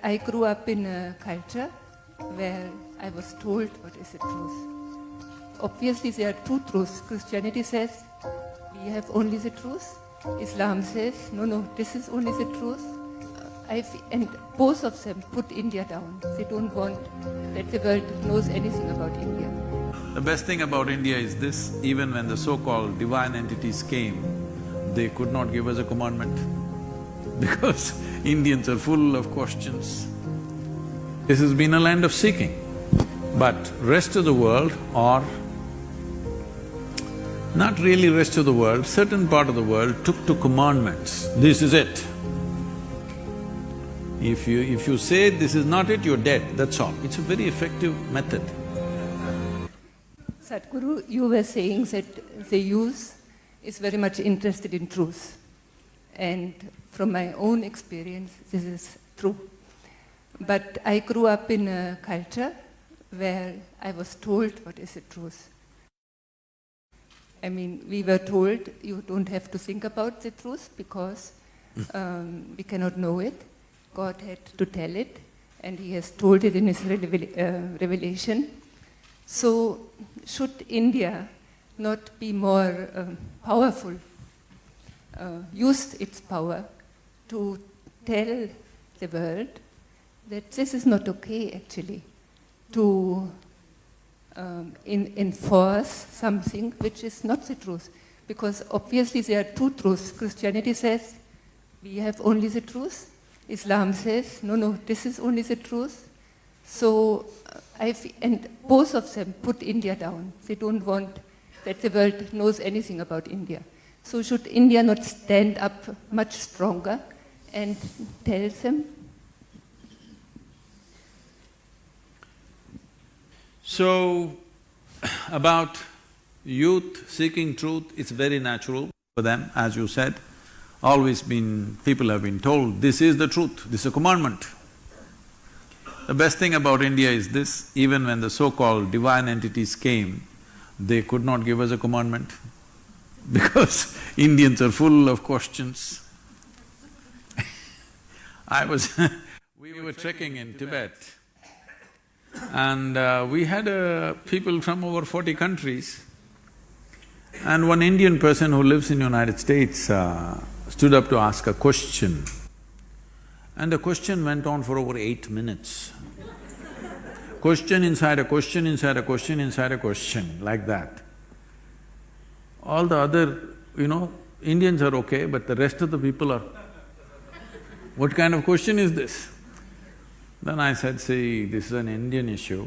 I grew up in a culture where I was told what is the truth. Obviously, there are two truths. Christianity says we have only the truth. Islam says, no, this is only the truth. And both of them put India down. They don't want that the world knows anything about India. The best thing about India is this: even when the so-called divine entities came, they could not give us a commandment because Indians are full of questions. This has been a land of seeking, but rest of the world, or not really rest of the world, certain part of the world took to commandments. This is it. If you say this is not it, you're dead, that's all. It's a very effective method. Sadhguru, you were saying that the youth is very much interested in truth. And from my own experience, this is true. But I grew up in a culture where I was told what is the truth. I mean, we were told you don't have to think about the truth because we cannot know it. God had to tell it, and He has told it in His revelation. So, should India not be more powerful, use its power to tell the world that this is not okay, actually, to enforce something which is not the truth? Because obviously there are two truths. Christianity says we have only the truth. Islam says, no, this is only the truth. So, and both of them put India down. They don't want that the world knows anything about India. So should India not stand up much stronger and tell them? So, about youth seeking truth, it's very natural for them, as you said. People have been told, this is the truth, this is a commandment. The best thing about India is this: even when the so-called divine entities came, they could not give us a commandment because Indians are full of questions. We were trekking in Tibet, and we had people from over 40 countries, and one Indian person who lives in United States stood up to ask a question, and the question went on for over 8 minutes. Question inside a question, inside a question, inside a question, like that. All the other, Indians are okay, but the rest of the people are, what kind of question is this? Then I said, see, this is an Indian issue.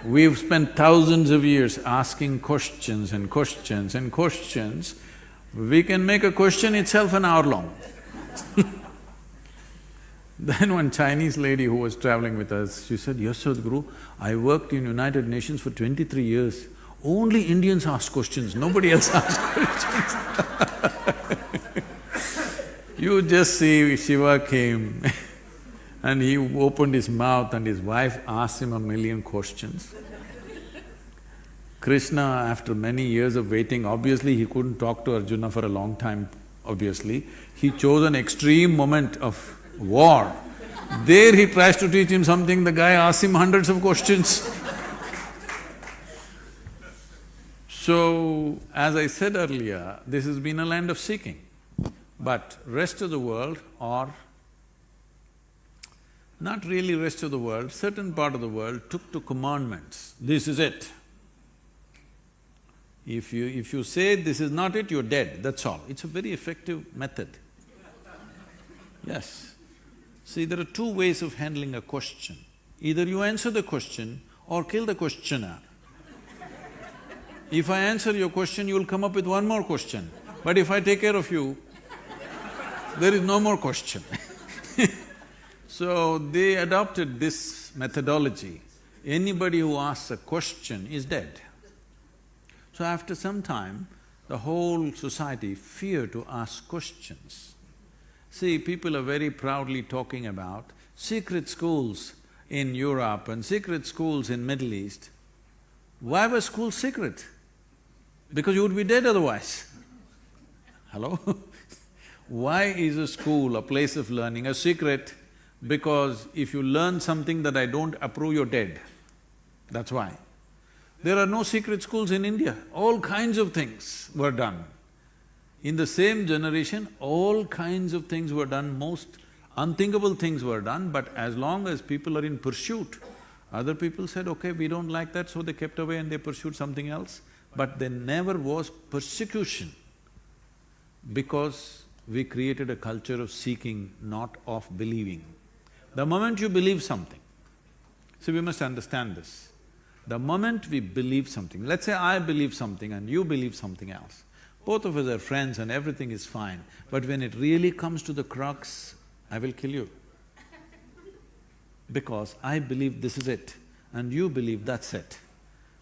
We've spent thousands of years asking questions and questions and questions. We can make a question itself an hour long. Then one Chinese lady who was traveling with us, she said, yes, Sadhguru, I worked in United Nations for 23 years. Only Indians ask questions, nobody else asks questions. You just see, Shiva came and he opened his mouth and his wife asked him a million questions. Krishna, after many years of waiting, obviously he couldn't talk to Arjuna for a long time, obviously. He chose an extreme moment of war. There he tries to teach him something, the guy asks him hundreds of questions. So, as I said earlier, this has been a land of seeking. But rest of the world, or not really rest of the world, certain part of the world took to commandments. This is it. If you say this is not it, you're dead, that's all. It's a very effective method. Yes. See, there are two ways of handling a question. Either you answer the question or kill the questioner. If I answer your question, you'll come up with one more question. But if I take care of you, there is no more question. So they adopted this methodology. Anybody who asks a question is dead. So after some time, the whole society feared to ask questions. See, people are very proudly talking about secret schools in Europe and secret schools in Middle East. Why were schools secret? Because you would be dead otherwise. Hello? Why is a school, a place of learning, a secret? Because if you learn something that I don't approve, you're dead. That's why. There are no secret schools in India. All kinds of things were done. In the same generation, all kinds of things were done, most unthinkable things were done, but as long as people are in pursuit, other people said, okay, we don't like that, so they kept away and they pursued something else. But there never was persecution because we created a culture of seeking, not of believing. The moment you believe something, see, we must understand this. The moment we believe something, let's say I believe something and you believe something else, both of us are friends and everything is fine, but when it really comes to the crux, I will kill you. Because I believe this is it and you believe that's it.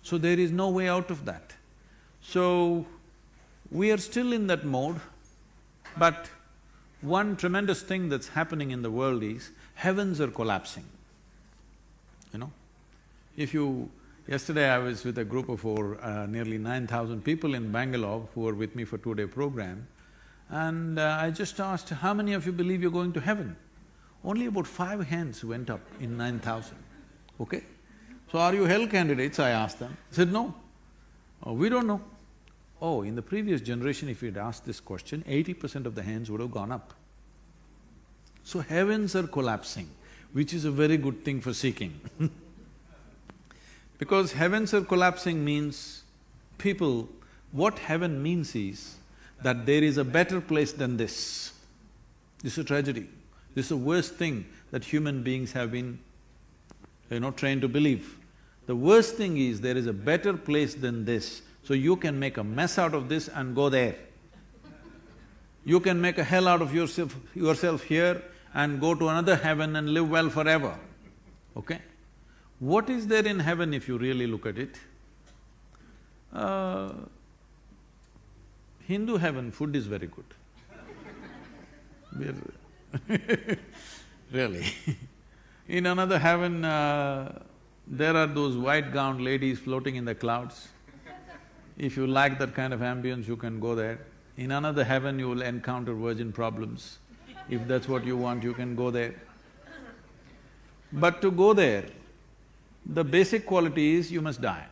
So there is no way out of that. So, we are still in that mode, but one tremendous thing that's happening in the world is heavens are collapsing, you know. If you… Yesterday I was with a group of nearly 9,000 people in Bangalore who were with me for 2-day program, and I just asked, how many of you believe you're going to heaven? Only about 5 hands went up in 9,000, okay? So, are you hell candidates, I asked them. They said, no. Oh, we don't know. Oh, in the previous generation if we'd asked this question, 80% of the hands would have gone up. So heavens are collapsing, which is a very good thing for seeking because heavens are collapsing means people… what heaven means is that there is a better place than this. This is a tragedy. This is the worst thing that human beings have been, trained to believe. The worst thing is there is a better place than this, so you can make a mess out of this and go there. You can make a hell out of yourself here and go to another heaven and live well forever, okay? What is there in heaven if you really look at it? Hindu heaven, food is very good. Really. In another heaven, there are those white-gowned ladies floating in the clouds. If you like that kind of ambience, you can go there. In another heaven, you will encounter virgin problems. If that's what you want, you can go there. But to go there, the basic quality is you must die.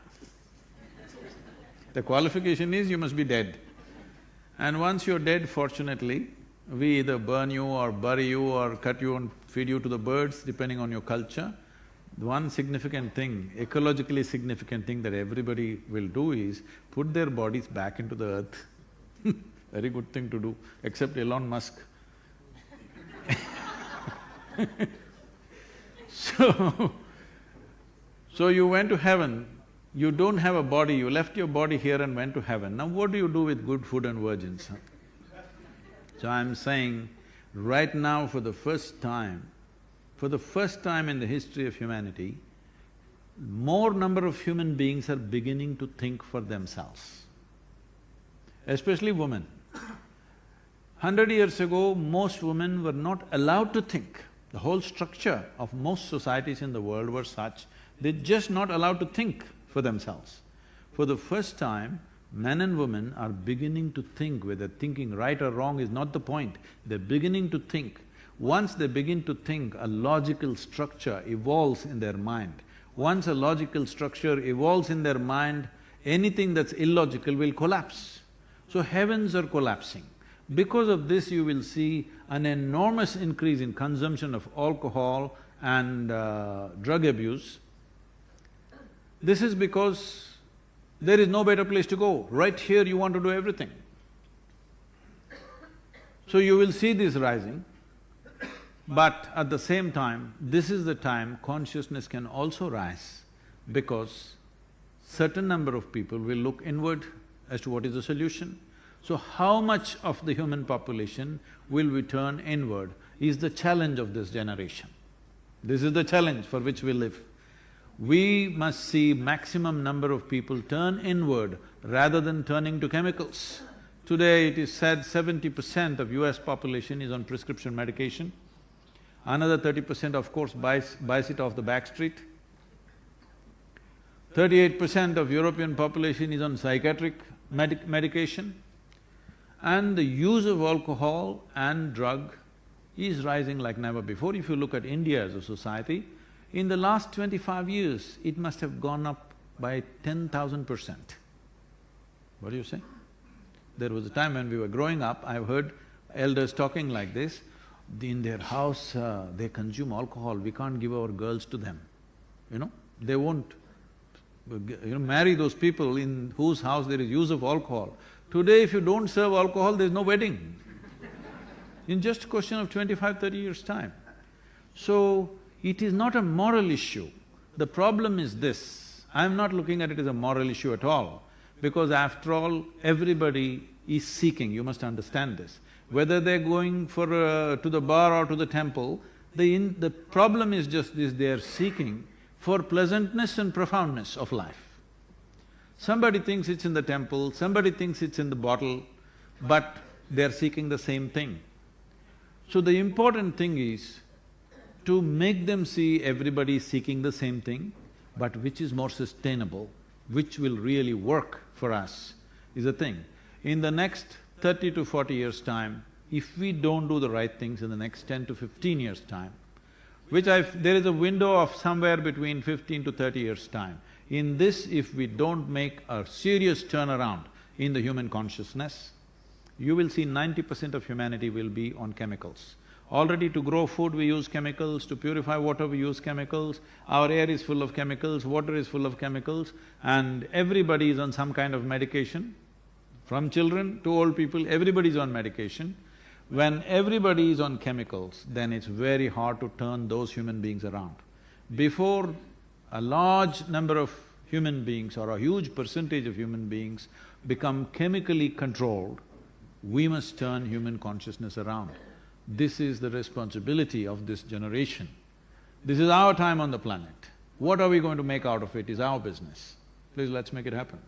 The qualification is you must be dead. And once you're dead, fortunately, we either burn you or bury you or cut you and feed you to the birds, depending on your culture. One significant thing, ecologically significant thing that everybody will do is put their bodies back into the earth. Very good thing to do, except Elon Musk. So you went to heaven, you don't have a body, you left your body here and went to heaven. Now what do you do with good food and virgins? So I'm saying, right now for the first time in the history of humanity, more number of human beings are beginning to think for themselves, especially women. 100 years ago, most women were not allowed to think. The whole structure of most societies in the world were such, they're just not allowed to think for themselves. For the first time, men and women are beginning to think. Whether thinking right or wrong is not the point, they're beginning to think. Once they begin to think, a logical structure evolves in their mind. Once a logical structure evolves in their mind, anything that's illogical will collapse. So heavens are collapsing. Because of this, you will see an enormous increase in consumption of alcohol and drug abuse. This is because there is no better place to go. Right here you want to do everything. So you will see this rising, but at the same time, this is the time consciousness can also rise, because certain number of people will look inward as to what is the solution. So how much of the human population will we turn inward is the challenge of this generation. This is the challenge for which we live. We must see maximum number of people turn inward rather than turning to chemicals. Today it is said 70% of US population is on prescription medication. Another 30% of course buys it off the back street. 38% of European population is on psychiatric medication. And the use of alcohol and drug is rising like never before. If you look at India as a society, in the last 25 years, it must have gone up by 10,000%. What do you say? There was a time when we were growing up, I've heard elders talking like this, in their house, they consume alcohol, we can't give our girls to them, you know? They won't, marry those people in whose house there is use of alcohol. Today, if you don't serve alcohol, there's no wedding. In just a question of 25, 30 years' time. So, it is not a moral issue. The problem is this, I'm not looking at it as a moral issue at all, because after all, everybody is seeking, you must understand this. Whether they're going for to the bar or to the temple, the problem is just this, they are seeking for pleasantness and profoundness of life. Somebody thinks it's in the temple, somebody thinks it's in the bottle, but they're seeking the same thing. So the important thing is to make them see everybody is seeking the same thing, but which is more sustainable, which will really work for us, is the thing. In the next 30 to 40 years' time, if we don't do the right things in the next 10 to 15 years' time, there is a window of somewhere between 15 to 30 years' time. In this, if we don't make a serious turnaround in the human consciousness, you will see 90% of humanity will be on chemicals. Already to grow food we use chemicals, to purify water we use chemicals, our air is full of chemicals, water is full of chemicals, and everybody is on some kind of medication. From children to old people, everybody is on medication. When everybody is on chemicals, then it's very hard to turn those human beings around. Before a large number of human beings or a huge percentage of human beings become chemically controlled, we must turn human consciousness around. This is the responsibility of this generation. This is our time on the planet. What are we going to make out of it is our business. Please, let's make it happen.